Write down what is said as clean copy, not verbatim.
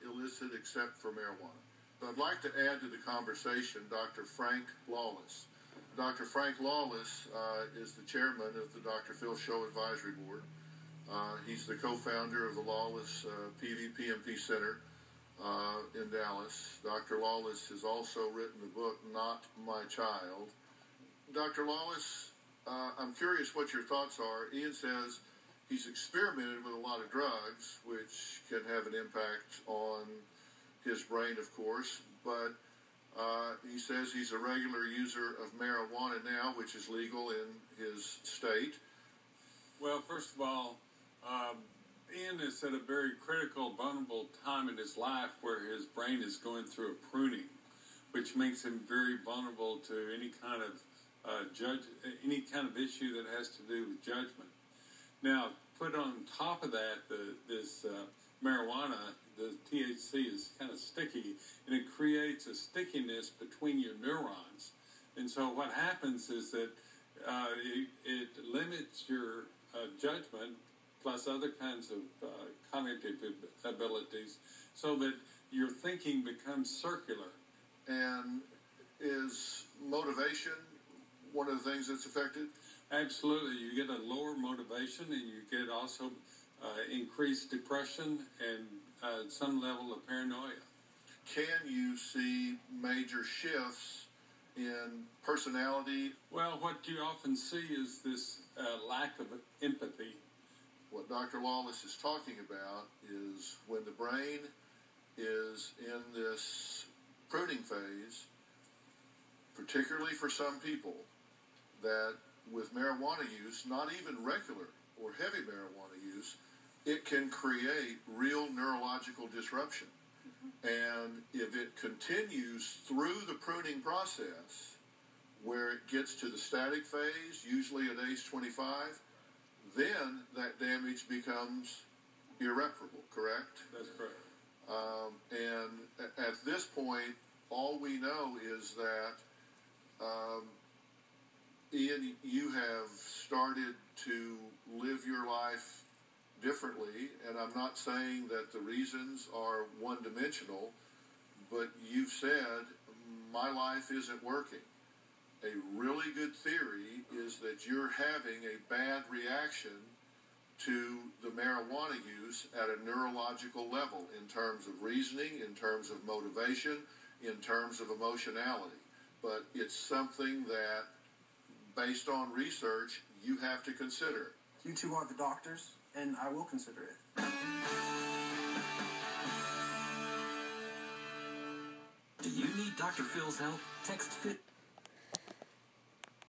illicit except for marijuana. I'd like to add to the conversation Dr. Frank Lawless. Dr. Frank Lawless is the chairman of the Dr. Phil Show Advisory Board. He's the co-founder of the Lawless PMP Center in Dallas. Dr. Lawless has also written the book, Not My Child. Dr. Lawless, I'm curious what your thoughts are. Ian says he's experimented with a lot of drugs, which can have an impact on his brain, of course, but he says he's a regular user of marijuana now, which is legal in his state. Well, first of all, Ian is at a very critical, vulnerable time in his life where his brain is going through a pruning, which makes him very vulnerable to any kind of any kind of issue that has to do with judgment. Now, put on top of that, this marijuana, the THC is kind of sticky, and it creates a stickiness between your neurons. And so what happens is that it limits your judgment plus other kinds of cognitive abilities so that your thinking becomes circular. And is motivation one of the things that's affected? Absolutely. You get a lower motivation, and you get also increased depression and some level of paranoia. Can you see major shifts in personality? Well, what you often see is this lack of empathy. What Dr. Lawless is talking about is when the brain is in this pruning phase, particularly for some people, that with marijuana use, not even regular or heavy marijuana use, it can create real neurological disruption. And if it continues through the pruning process, where it gets to the static phase, usually at age 25, then that damage becomes irreparable, correct? That's correct. And at this point, all we know is that, Ian, you have started to live your life differently, and I'm not saying that the reasons are one-dimensional, but you've said, my life isn't working. A really good theory is that you're having a bad reaction to the marijuana use at a neurological level in terms of reasoning, in terms of motivation, in terms of emotionality. But it's something that, based on research, you have to consider. You two are the doctors, and I will consider it. Do you need Dr. Phil's help? Text FIT.